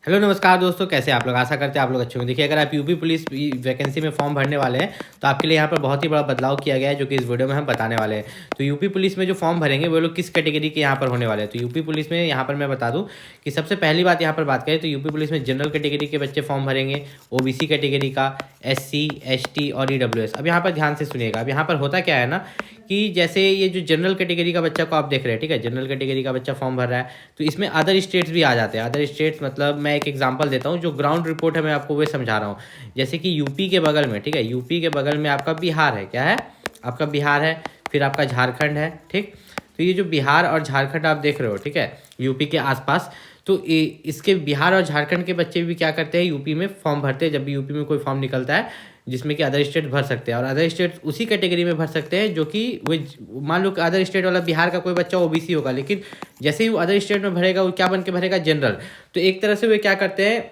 Hello नमस्कार दोस्तों, कैसे आप लोग। आशा करते हैं आप लोग अच्छे होंगे। देखिए, अगर आप यूपी पुलिस वैकेंसी में फॉर्म भरने वाले हैं तो आपके लिए यहाँ पर बहुत ही बड़ा बदलाव किया गया है, जो कि इस वीडियो में हम बताने वाले हैं। तो यूपी पुलिस में जो फॉर्म भरेंगे वो लोग किस कैटेगरी के यहाँ पर होने वाले हैं। तो यूपी पुलिस में यहाँ पर मैं बता दूँ कि सबसे पहली बात यहाँ पर बात करें तो यूपी पुलिस में जनरल कैटेगरी के बच्चे फॉर्म भरेंगे, ओबीसी कैटेगरी का, एससी, एसटी और ईडब्ल्यूएस। अब यहाँ पर ध्यान से सुनिएगा। अब यहाँ पर होता क्या है ना कि जैसे ये जो जनरल कैटेगरी का बच्चा को आप देख रहे हैं, ठीक है, जनरल कैटेगरी का बच्चा फॉर्म भर रहा है, तो इसमें अदर स्टेट्स भी आ जाते हैं। अदर स्टेट्स मतलब मैं एक एग्जांपल देता हूँ, जो ग्राउंड रिपोर्ट है मैं आपको वो समझा रहा हूँ। जैसे कि यूपी के बगल में, ठीक है, यूपी के बगल में आपका बिहार है। क्या है? आपका बिहार है, फिर आपका झारखंड है। ठीक, तो ये जो बिहार और झारखंड आप देख रहे हो, ठीक है, यूपी के आसपास, तो इसके बिहार और झारखंड के बच्चे भी क्या करते हैं, यूपी में फॉर्म भरते हैं। जब भी यूपी में कोई फॉर्म निकलता है जिसमें कि अदर स्टेट भर सकते हैं, और अदर स्टेट उसी कैटेगरी में भर सकते हैं जो कि वो, मान लो कि अदर स्टेट वाला बिहार का कोई बच्चा ओबीसी होगा, लेकिन जैसे ही वो अदर स्टेट में भरेगा वो क्या बन के भरेगा, जनरल। तो एक तरह से वे क्या करते हैं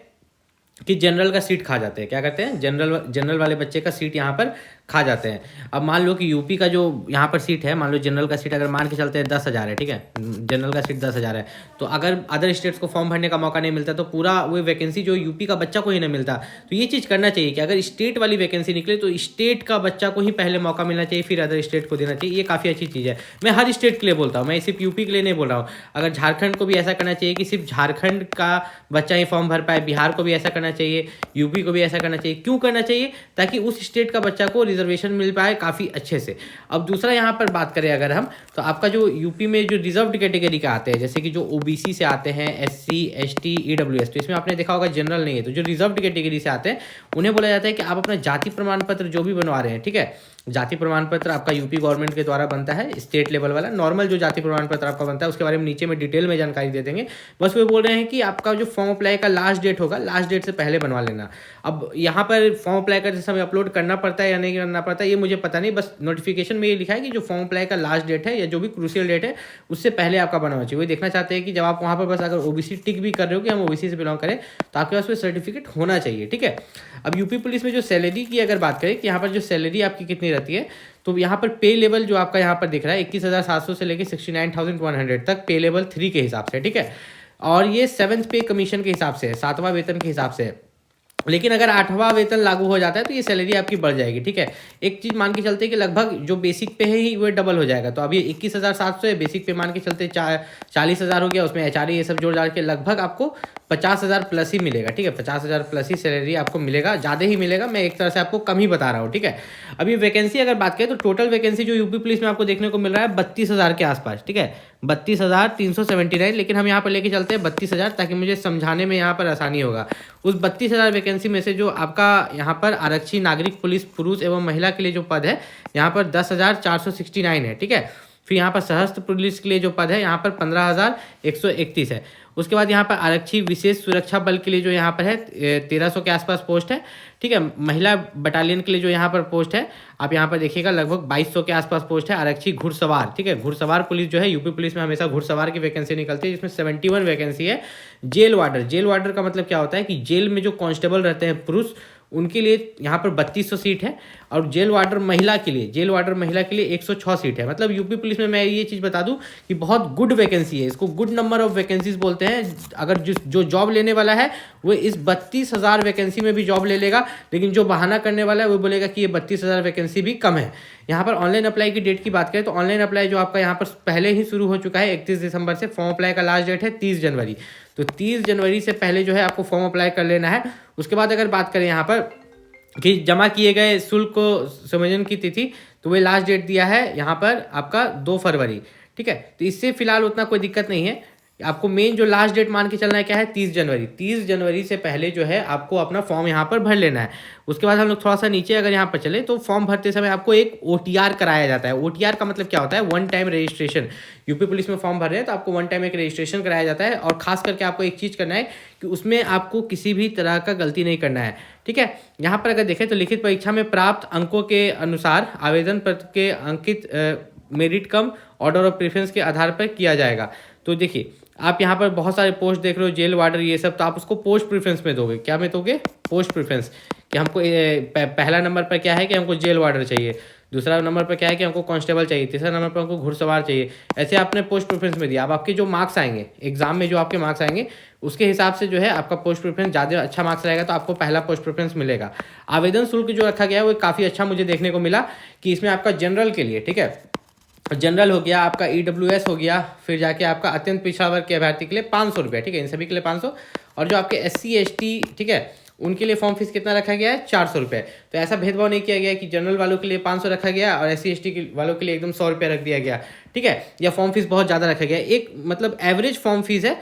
कि जनरल का सीट खा जाते हैं। क्या करते हैं, जनरल वाले बच्चे का सीट यहाँ पर खा जाते हैं। अब मान लो कि यूपी का जो यहाँ पर सीट है, मान लो जनरल का सीट अगर मान के चलते हैं 10,000 है, ठीक है, जनरल का सीट 10,000 है, तो अगर अदर स्टेट्स को फॉर्म भरने का मौका नहीं मिलता तो पूरा वो वैकेंसी जो यूपी का बच्चा को ही नहीं मिलता। तो ये चीज़ करना चाहिए कि अगर स्टेट वाली वैकेंसी निकले तो स्टेट का बच्चा को ही पहले मौका मिलना चाहिए, फिर अदर स्टेट को देना चाहिए। ये काफ़ी अच्छी चीज़ है। मैं हर स्टेट के लिए बोलता हूँ, मैं सिर्फ यूपी के लिए नहीं बोल रहा हूँ। अगर झारखंड को भी ऐसा करना चाहिए कि सिर्फ झारखंड का बच्चा ही फॉर्म भर पाए, बिहार को भी ऐसा करना चाहिए, यूपी को भी ऐसा करना चाहिए। क्यों करना चाहिए? ताकि उस स्टेट का बच्चा को रिजर्वेशन मिल पाए काफ़ी अच्छे से। अब दूसरा यहाँ पर बात करें अगर हम, तो आपका जो यूपी में जो रिजर्व्ड कैटेगरी का आते हैं, जैसे कि जो ओबीसी से आते हैं, एससी, एसटी, ईडब्ल्यूएस, तो इसमें आपने देखा होगा जनरल नहीं है। तो जो रिजर्व्ड कैटेगरी से आते हैं उन्हें बोला जाता है कि आप अपना जाति प्रमाण पत्र जो भी बनवा रहे हैं, ठीक है, जाति प्रमाण पत्र आपका यूपी गवर्नमेंट के द्वारा बनता है, स्टेट लेवल वाला नॉर्मल जो जाति प्रमाण पत्र आपका बनता है, उसके बारे में नीचे में डिटेल में जानकारी दे देंगे। बस वो बोल रहे हैं कि आपका जो फॉर्म अप्लाई का लास्ट डेट होगा, लास्ट डेट से पहले बनवा लेना। अब यहाँ पर फॉर्म अप्लाई करते समय अपलोड करना पड़ता है या नहीं करना पड़ता है ये मुझे पता नहीं, बस नोटिफिकेशन में ये लिखा है कि जो फॉर्म अप्लाई का लास्ट डेट है या जो भी क्रूशियल डेट है उससे पहले आपका बनना चाहिए। वो देखना चाहते हैं कि जब आप वहाँ पर बस अगर ओबीसी टिक भी कर रहे हो कि हम ओबीसी से बिलोंग करें तो आपके पास वो सर्टिफिकेट होना चाहिए, ठीक है। अब यूपी पुलिस में जो सैलरी की अगर बात करें कि यहाँ पर जो सैलरी आपकी कितनी रहती है, तो यहाँ पर पे लेवल जो आपका यहाँ पर दिख रहा है 21,700 से लेकर 69,100 तक पे लेवल 3 के हिसाब से, ठीक है। और ये 7th पे कमीशन के हिसाब से है, 7वां वेतन के हिसाब से है। लेकिन अगर 8वां वेतन लागू हो जाता है तो ये सैलरी आपकी बढ़ जाएगी, ठीक है। एक चीज़ मान के चलते हैं कि लगभग जो बेसिक पे है ही वो डबल हो जाएगा। तो अभी 21,700 है, बेसिक पे मान के चलते 40,000 हो गया, उसमें एचआरए ये सब जोड़ जाड़ के लगभग आपको 50,000 प्लस ही मिलेगा, ठीक है। 50,000 प्लस ही सैलरी आपको मिलेगा, ज़्यादा ही मिलेगा। मैं एक तरह से आपको कम ही बता रहा हूँ, ठीक है। अभी वैकेंसी अगर बात करें तो टोटल वैकेंसी जो यूपी पुलिस में आपको देखने को मिल रहा है 32,000 के आसपास, ठीक है, 32,379। लेकिन हम यहाँ पर लेके चलते हैं 32,000 ताकि मुझे समझाने में यहाँ पर आसानी होगा। उस 32,000 वैकेंसी में से जो आपका यहाँ पर आरक्षी नागरिक पुलिस पुरुष एवं महिला के लिए जो पद है यहाँ पर 10,469 है, ठीक है। फिर यहाँ पर सशस्त्र पुलिस के लिए जो पद है यहाँ पर 15,131 है। उसके बाद यहाँ पर आरक्षी विशेष सुरक्षा बल के लिए जो यहाँ पर है 1,300 के आसपास पोस्ट है, ठीक है। महिला बटालियन के लिए जो यहाँ पर पोस्ट है आप यहाँ पर देखिएगा लगभग 2,200 के आसपास पोस्ट है। आरक्षी घुड़सवार, ठीक है, घुड़सवार पुलिस जो है यूपी पुलिस में हमेशा घुड़सवार की वैकेंसी निकलती है, जिसमें 71 वैकेंसी है। जेल वार्डर का मतलब क्या होता है कि जेल में जो कांस्टेबल रहते हैं पुरुष, उनके लिए यहाँ पर 3,200 सीट है। और जेल वार्डर महिला के लिए 106 सीट है। मतलब यूपी पुलिस में मैं ये चीज़ बता दूं कि बहुत गुड वैकेंसी है, इसको गुड नंबर ऑफ वैकेंसीज बोलते हैं। अगर जो जॉब लेने वाला है वो इस 32,000 वैकेंसी में भी जॉब ले लेगा, लेकिन जो बहाना करने वाला है वो बोलेगा कि ये 32,000 वैकेंसी भी कम है। यहाँ पर ऑनलाइन अप्लाई की डेट की बात करें तो ऑनलाइन अप्लाई जो आपका यहाँ पर पहले ही शुरू हो चुका है 31 दिसंबर से। फॉर्म अप्लाई का लास्ट डेट है 30 जनवरी। तो 30 जनवरी से पहले जो है आपको फॉर्म अप्लाई कर लेना है। उसके बाद अगर बात करें यहाँ पर कि जमा किए गए शुल्क को संविलियन की तिथि, तो वे लास्ट डेट दिया है यहाँ पर आपका 2 फरवरी, ठीक है। तो इससे फिलहाल उतना कोई दिक्कत नहीं है। आपको मेन जो लास्ट डेट मान के चलना है क्या है, 30 जनवरी। 30 जनवरी से पहले जो है आपको अपना फॉर्म यहाँ पर भर लेना है। उसके बाद हम लोग थोड़ा सा नीचे अगर यहाँ पर चले तो फॉर्म भरते समय आपको एक OTR कराया जाता है। OTR का मतलब क्या होता है, one time registration. UP police में फॉर्म भर रहे हैं तो आपको वन टाइम एक रजिस्ट्रेशन कराया जाता है। और खास करके आपको एक चीज़ करना है कि उसमें आपको किसी भी तरह का गलती नहीं करना है, ठीक है। यहाँ पर अगर देखें तो लिखित परीक्षा में प्राप्त अंकों के अनुसार आवेदन पत्र के अंकित merit cum order of preference के आधार पर किया जाएगा। तो देखिए आप यहाँ पर बहुत सारे पोस्ट देख रहे हो, जेल वार्डर ये सब, तो आप उसको पोस्ट प्रेफरेंस में दोगे। क्या में दोगे? Post preference. कि हमको पहला नंबर पर क्या है कि हमको जेल वार्डर चाहिए, दूसरा नंबर पर क्या है कि हमको कांस्टेबल चाहिए, तीसरा नंबर पर हमको घुड़सवार चाहिए। ऐसे आपने पोस्ट प्रेफरेंस में दिया। अब आपके जो मार्क्स आएंगे एग्जाम में, जो आपके मार्क्स आएंगे उसके हिसाब से जो है आपका पोस्ट प्रेफरेंस ज़्यादा अच्छा मार्क्स रहेगा तो आपको पहला पोस्ट प्रेफरेंस मिलेगा। आवेदन शुल्क जो रखा गया है वो काफ़ी अच्छा मुझे देखने को मिला कि इसमें आपका जनरल के लिए, ठीक है, जनरल हो गया, आपका EWS हो गया, फिर जाके आपका अत्यंत पिछड़ा वर्ग के अभ्यर्थी के लिए 500 रुपये, ठीक है, इन सभी के लिए 500। और जो आपके SC ST, ठीक है, उनके लिए फॉर्म फीस कितना रखा गया है? 400 रुपये। तो ऐसा भेदभाव नहीं किया गया कि जनरल वालों के लिए 500 रखा गया और SC ST वालों के लिए एकदम 100 रुपये रख दिया गया, ठीक है, या फॉर्म फीस बहुत ज़्यादा रखा गया। एक मतलब एवरेज फॉर्म फीस है।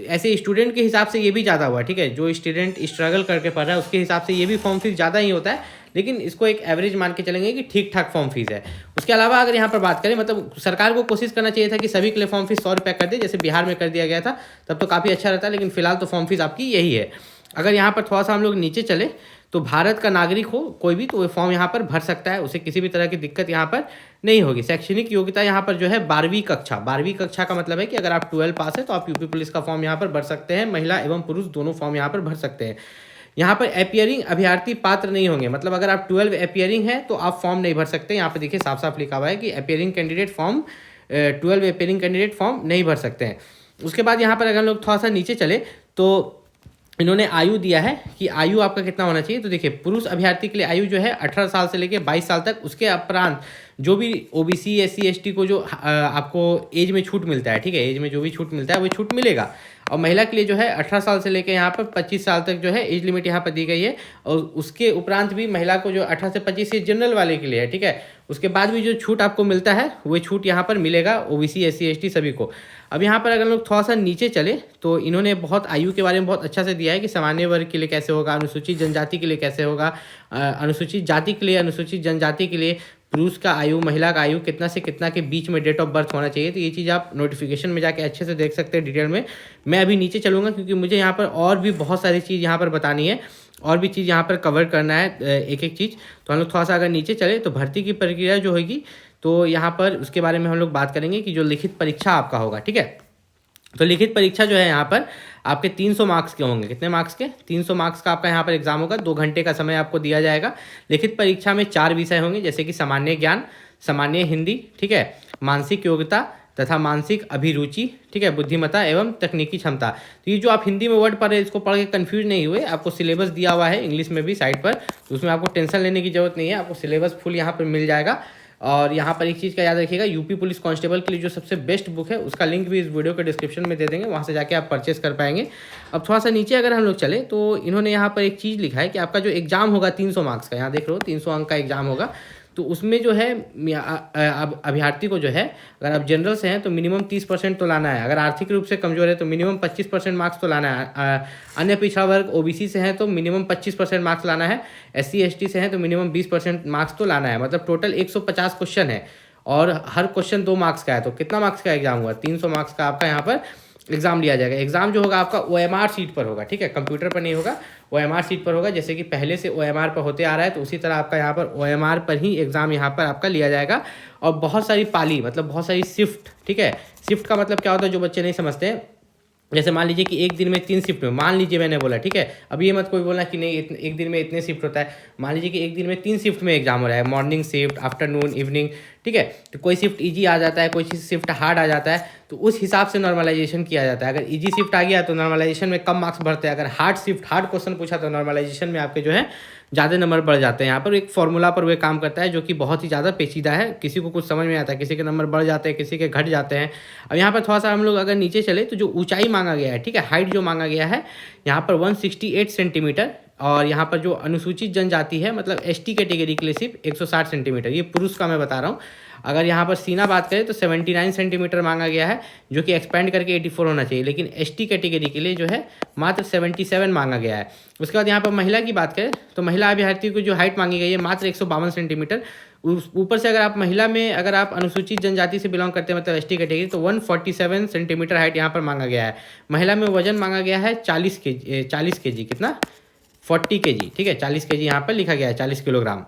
ऐसे स्टूडेंट के हिसाब से ये भी ज़्यादा हुआ, ठीक है, जो स्टूडेंट स्ट्रगल करके पढ़ रहा है उसके हिसाब से ये भी फॉर्म फीस ज़्यादा ही होता है, लेकिन इसको एक एवरेज मान के चलेंगे कि ठीक ठाक फॉर्म फीस है। उसके अलावा अगर यहाँ पर बात करें, मतलब सरकार को कोशिश करना चाहिए था कि सभी के लिए फॉर्म फीस 100 रुपये कर दे, जैसे बिहार में कर दिया गया था, तब तो काफ़ी अच्छा रहता है। लेकिन फिलहाल तो फॉर्म फीस आपकी यही है। अगर यहाँ पर थोड़ा सा हम लोग नीचे चले तो भारत का नागरिक हो कोई भी तो वो फॉर्म यहाँ पर भर सकता है, उसे किसी भी तरह की दिक्कत यहाँ पर नहीं होगी। शैक्षणिक योग्यता यहाँ पर जो है 12वीं कक्षा। 12वीं कक्षा का मतलब है कि अगर आप 12 पास है तो आप यूपी पुलिस का फॉर्म यहाँ पर भर सकते हैं। महिला एवं पुरुष दोनों फॉर्म यहाँ पर भर सकते हैं। यहाँ पर अपियरिंग अभ्यर्थी पात्र नहीं होंगे, मतलब अगर आप 12 अपियरिंग है तो आप फॉर्म नहीं भर सकते। यहाँ पर देखिए साफ साफ लिखा हुआ है कि appearing candidate form 12 appearing candidate form नहीं भर सकते हैं। उसके बाद यहाँ पर अगर हम लोग थोड़ा सा नीचे चले तो इन्होंने आयु दिया है कि आयु आपका कितना होना चाहिए। तो देखिए पुरुष अभ्यर्थी के लिए आयु जो है 18 साल से लेकर 22 साल तक। उसके उपरांत जो भी OBC SC ST को जो आपको एज में छूट मिलता है, ठीक है, एज में जो भी छूट मिलता है वो छूट मिलेगा। और महिला के लिए जो है 18 साल से लेकर यहाँ पर 25 साल तक जो है एज लिमिट यहाँ पर दी गई है। और उसके उपरांत भी महिला को जो 18 से 25 ये जनरल वाले के लिए है, ठीक है। उसके बाद भी जो छूट आपको मिलता है वो छूट यहाँ पर मिलेगा OBC SC ST सभी को। अब यहाँ पर अगर लोग थोड़ा सा नीचे चले तो इन्होंने बहुत आयु के बारे में बहुत अच्छा से दिया है कि सामान्य वर्ग के लिए कैसे होगा, अनुसूचित जनजाति के लिए कैसे होगा, अनुसूचित जाति के लिए, अनुसूचित जनजाति के लिए पुरुष का आयु, महिला का आयु कितना से कितना के बीच में डेट ऑफ बर्थ होना चाहिए। तो ये चीज़ आप नोटिफिकेशन में जाके अच्छे से देख सकते हैं डिटेल में। मैं अभी नीचे चलूँगा क्योंकि मुझे यहाँ पर और भी बहुत सारी चीज़ यहाँ पर बतानी है, और भी चीज़ यहाँ पर कवर करना है एक एक चीज़। तो हम लोग थोड़ा सा अगर नीचे चले तो भर्ती की प्रक्रिया जो होगी तो यहाँ पर उसके बारे में हम लोग बात करेंगे कि जो लिखित परीक्षा आपका होगा, ठीक है। तो लिखित परीक्षा जो है यहाँ पर आपके 300 मार्क्स के होंगे। कितने मार्क्स के? 300 मार्क्स का आपका यहाँ पर एग्जाम होगा। 2 घंटे का समय आपको दिया जाएगा। लिखित परीक्षा में 4 विषय होंगे जैसे कि सामान्य ज्ञान, सामान्य हिंदी, ठीक है, मानसिक योग्यता तथा मानसिक अभिरुचि, ठीक है, बुद्धिमत्ता एवं तकनीकी क्षमता। तो ये जो आप हिंदी में वर्ड पढ़ रहे हैं इसको पढ़ के कन्फ्यूज नहीं हुए, आपको सिलेबस दिया हुआ है इंग्लिश में भी साइड पर, तो उसमें आपको टेंशन लेने की जरूरत नहीं है, आपको सिलेबस फुल यहाँ पर मिल जाएगा। और यहाँ पर एक चीज़ का याद रखिएगा, यूपी पुलिस कांस्टेबल के लिए जो सबसे बेस्ट बुक है उसका लिंक भी इस वीडियो के डिस्क्रिप्शन में दे देंगे, वहाँ से जाके आप परचेस कर पाएंगे। अब थोड़ा सा नीचे अगर हम लोग चले तो इन्होंने यहाँ पर एक चीज़ लिखा है कि आपका जो एग्जाम होगा 300 मार्क्स का, यहाँ देख रहे हो 300 अंक का एग्जाम होगा। तो उसमें जो है अभ्यर्थी को जो है अगर आप जनरल से हैं तो मिनिमम 30% तो लाना है, अगर आर्थिक रूप से कमजोर है तो मिनिमम 25% मार्क्स तो लाना है, अन्य पिछड़ा वर्ग OBC से हैं तो मिनिमम 25% मार्क्स लाना है, SC ST से हैं तो मिनिमम 20% मार्क्स तो लाना है। मतलब टोटल 150 क्वेश्चन है और हर क्वेश्चन 2 मार्क्स का है। तो कितना मार्क्स का एग्जाम हुआ? 300 मार्क्स का आपका यहाँ पर एग्जाम लिया जाएगा। एग्जाम जो होगा आपका OMR सीट पर होगा, ठीक है, कंप्यूटर पर नहीं होगा, OMR सीट पर होगा। जैसे कि पहले से OMR पर होते आ रहा है तो उसी तरह आपका यहाँ पर OMR पर ही एग्जाम यहाँ पर आपका लिया जाएगा। और बहुत सारी पाली, मतलब बहुत सारी शिफ्ट, ठीक है। शिफ्ट का मतलब क्या होता है जो बच्चे नहीं समझते हैं, जैसे मान लीजिए कि एक दिन में 3 शिफ्ट में, मान लीजिए मैंने बोला, ठीक है, अब ये मत कोई बोलना कि नहीं एक दिन में इतने शिफ्ट होता है। मान लीजिए कि एक दिन में 3 शिफ्ट में एग्जाम हो रहा है, मॉर्निंग शिफ्ट, आफ्टरनून, इवनिंग, ठीक है। तो कोई शिफ्ट इजी आ जाता है, कोई शिफ्ट हार्ड आ जाता है, तो उस हिसाब से नॉर्मलाइजेशन किया जाता है। अगर इजी शिफ्ट आ गया तो नॉर्मलाइजेशन में कम मार्क्स बढ़ते हैं, अगर हार्ड क्वेश्चन पूछा तो नॉर्मलाइजेशन में आपके जो है ज़्यादा नंबर बढ़ जाते हैं। यहाँ पर एक फॉर्मूला पर वे काम करता है जो कि बहुत ही ज़्यादा पेचीदा है, किसी को कुछ समझ में आता है, किसी के नंबर बढ़ जाते हैं, किसी के घट जाते हैं। अब यहाँ पर थोड़ा सा हम लोग अगर नीचे चले तो जो ऊंचाई मांगा गया है, ठीक है, हाइट जो मांगा गया है यहाँ पर 168 सेंटीमीटर, और यहाँ पर जो अनुसूचित जनजाति है मतलब ST कैटेगरी के लिए सिर्फ 160 सेंटीमीटर, ये पुरुष का मैं बता रहा हूँ। अगर यहाँ पर सीना बात करें तो 79 सेंटीमीटर मांगा गया है जो कि एक्सपेंड करके 84 होना चाहिए, लेकिन ST कैटेगरी के लिए जो है मात्र 77 मांगा गया है। उसके बाद यहाँ पर महिला की बात करें तो महिला अभ्यर्थी को जो हाइट मांगी गई है मात्र 152 सेंटीमीटर। ऊपर से अगर आप महिला में अगर आप अनुसूचित जनजाति से बिलोंग करते हैं मतलब ST कैटेगरी तो 147 सेंटीमीटर हाइट यहाँ पर मांगा गया है। महिला में वजन मांगा गया है 40 kg, कितना? 40 kg, ठीक है, 40 kg यहाँ पर लिखा गया है, 40 किलोग्राम।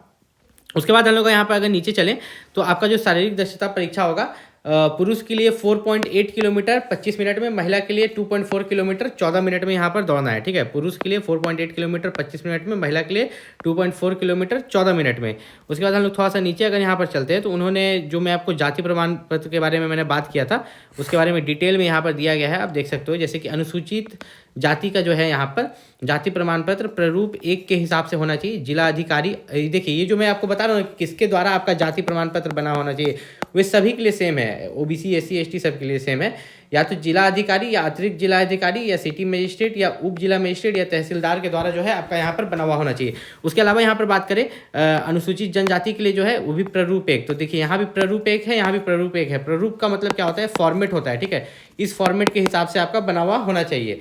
उसके बाद हम लोग यहाँ पर अगर नीचे चलें तो आपका जो शारीरिक दक्षता परीक्षा होगा पुरुष के लिए 4.8 किलोमीटर 25 मिनट में, महिला के लिए 2.4 किलोमीटर 14 मिनट में यहाँ पर दौड़ना है। ठीक है, पुरुष के लिए 4.8 किलोमीटर 25 मिनट में, महिला के लिए 2.4 किलोमीटर 14 मिनट में। उसके बाद हम लोग थोड़ा सा नीचे अगर यहाँ पर चलते हैं तो उन्होंने जो मैं आपको जाति प्रमाण पत्र के बारे में मैंने बात किया था उसके बारे में डिटेल में यहाँ पर दिया गया है, आप देख सकते हो। जैसे कि अनुसूचित जाति का जो है यहाँ पर जाति प्रमाण पत्र प्रारूप 1 के हिसाब से होना चाहिए। जिला अधिकारी, देखिए ये जो मैं आपको बता रहा हूँ किसके द्वारा आपका जाति प्रमाण पत्र बना होना चाहिए, वे सभी के लिए सेम है, ओबीसी SC ST सब के लिए सेम है। या तो जिला अधिकारी या अतिरिक्त जिला अधिकारी या सिटी मजिस्ट्रेट या उप जिला मजिस्ट्रेट या तहसीलदार के द्वारा जो है आपका यहाँ पर बना हुआ होना चाहिए। उसके अलावा यहाँ पर बात करें अनुसूचित जनजाति के लिए जो है वो भी प्रारूप 1, तो देखिए यहाँ भी प्रारूप 1 है, यहाँ भी प्रारूप 1 है। प्रारूप का मतलब क्या होता है, फॉर्मेट होता है। ठीक है, इस फॉर्मेट के हिसाब से आपका बना हुआ होना चाहिए।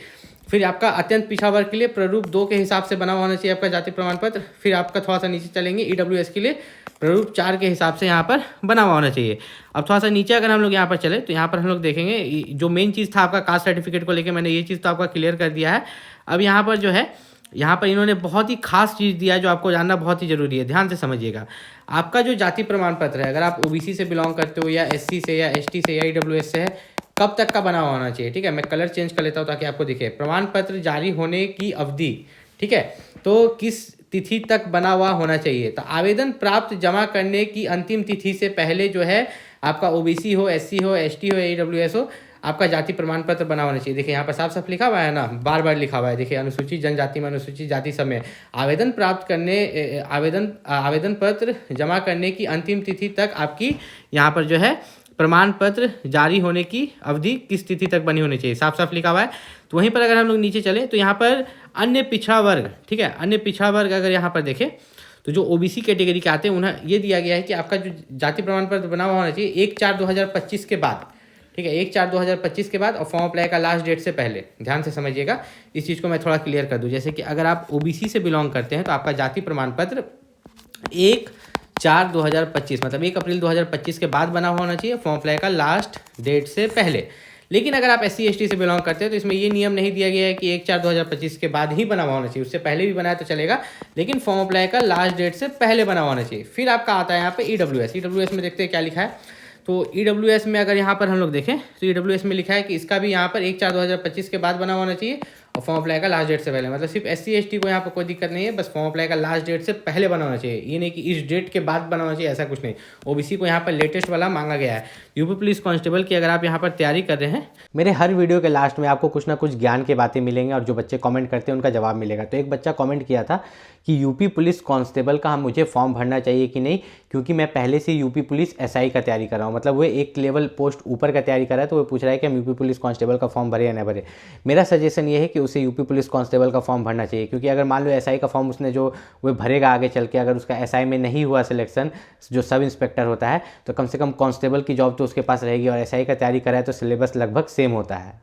फिर आपका अत्यंत पिछड़ा वर्ग के लिए प्रारूप 2 के हिसाब से बना हुआ होना चाहिए आपका जाति प्रमाण पत्र। फिर आपका थोड़ा सा नीचे चलेंगे EWS के लिए प्रारूप 4 के हिसाब से यहाँ पर बना हुआ होना चाहिए। अब थोड़ा सा नीचे अगर हम लोग यहाँ पर चले तो यहाँ पर हम लोग देखेंगे जो मेन चीज़ था आपका कास्ट सर्टिफिकेट को लेकर, मैंने ये चीज़ तो आपका क्लियर कर दिया है। अब यहाँ पर जो है यहाँ पर इन्होंने बहुत ही खास चीज़ दिया है जो आपको जानना बहुत ही ज़रूरी है, ध्यान से समझिएगा। आपका जो जाति प्रमाण पत्र है, अगर आप OBC से बिलोंग करते हो या SC से या ST से या EWS से है, कब तक का बना हुआ होना चाहिए। ठीक है, मैं कलर चेंज कर लेता हूँ ताकि आपको दिखे। प्रमाण पत्र जारी होने की अवधि, ठीक है, तो किस तिथि तक बना हुआ होना चाहिए। तो आवेदन प्राप्त जमा करने की अंतिम तिथि से पहले जो है आपका OBC हो, SC हो, ST हो या EWS हो, आपका जाति प्रमाण पत्र बना होना चाहिए। देखिए यहाँ पर साफ साफ लिखा हुआ है ना, बार बार लिखा हुआ है। देखिए अनुसूचित जनजाति में अनुसूचित जाति सब में आवेदन प्राप्त करने आवेदन पत्र जमा करने की अंतिम तिथि तक आपकी यहाँ पर जो है प्रमाण पत्र जारी होने की अवधि किस तिथि तक बनी होनी चाहिए, साफ साफ लिखा हुआ है। तो वहीं पर अगर हम लोग नीचे चलें तो यहाँ पर अन्य पिछड़ा वर्ग, ठीक है, अन्य पिछड़ा वर्ग अगर यहाँ पर देखें तो जो OBC कैटेगरी के आते हैं उन्हें ये दिया गया है कि आपका जो जाति प्रमाण पत्र बना हुआ होना चाहिए 1/4/2025 के बाद। ठीक है, 1/4/2025 के बाद और फॉर्म अप्लाई का लास्ट डेट से पहले। ध्यान से समझिएगा, इस चीज़ को मैं थोड़ा क्लियर कर दूँ। जैसे कि अगर आप OBC से बिलोंग करते हैं तो आपका जाति प्रमाण पत्र 1/4/2025 मतलब 1 अप्रैल 2025 के बाद बना हुआ होना चाहिए, फॉर्म अप्लाई का लास्ट डेट से पहले। लेकिन अगर आप SC ST से बिलोंग करते हैं तो इसमें ये नियम नहीं दिया गया है कि 1/4/2025 के बाद ही बना हुआ होना चाहिए, उससे पहले भी बनाया तो चलेगा, लेकिन फॉर्म अप्लाई का लास्ट डेट से पहले बना हुआ होना चाहिए। फिर आपका आता है यहाँ पे EWS में देखते हैं क्या लिखा है। तो EWS में अगर यहाँ पर हम लोग देखें तो EWS में लिखा है कि इसका भी यहाँ पर 1/4/2025 के बाद बना होना चाहिए और फॉर्म अप्लाई का लास्ट डेट से पहले। मतलब सिर्फ SC ST को यहाँ पर कोई दिक्कत नहीं है, बस फॉर्म अप्लाई का लास्ट डेट से पहले बना होना चाहिए। ये नहीं कि इस डेट के बाद बना होना चाहिए, ऐसा कुछ नहीं। OBC को यहाँ पर लेटेस्ट वाला मांगा गया है। यूपी पुलिस कांस्टेबल की अगर आप यहाँ पर तैयारी कर रहे हैं, मेरे हर वीडियो के लास्ट में आपको कुछ ना कुछ ज्ञान की बातें मिलेंगे और जो बच्चे कमेंट करते हैं उनका जवाब मिलेगा। तो एक बच्चा कमेंट किया था कि यूपी पुलिस कांस्टेबल का मुझे फॉर्म भरना चाहिए कि नहीं, क्योंकि मैं पहले से यूपी पुलिस SI का तैयारी कर रहा हूँ। मतलब वो एक लेवल पोस्ट ऊपर का तैयारी कर रहा है, तो वो पूछ रहा है कि हम यूपी पुलिस कांस्टेबल का फॉर्म भरे या ना भरे। मेरा सजेशन ये है कि उसे यूपी पुलिस कांस्टेबल का फॉर्म भरना चाहिए, क्योंकि अगर मान लो SI का फॉर्म उसने जो वो भरेगा आगे चल के, अगर उसका SI में नहीं हुआ सिलेक्शन जो सब इंस्पेक्टर होता है, तो कम से कम कांस्टेबल की जॉब तो उसके पास रहेगी। और SI का तैयारी कर रहा है तो सिलेबस लगभग सेम होता है।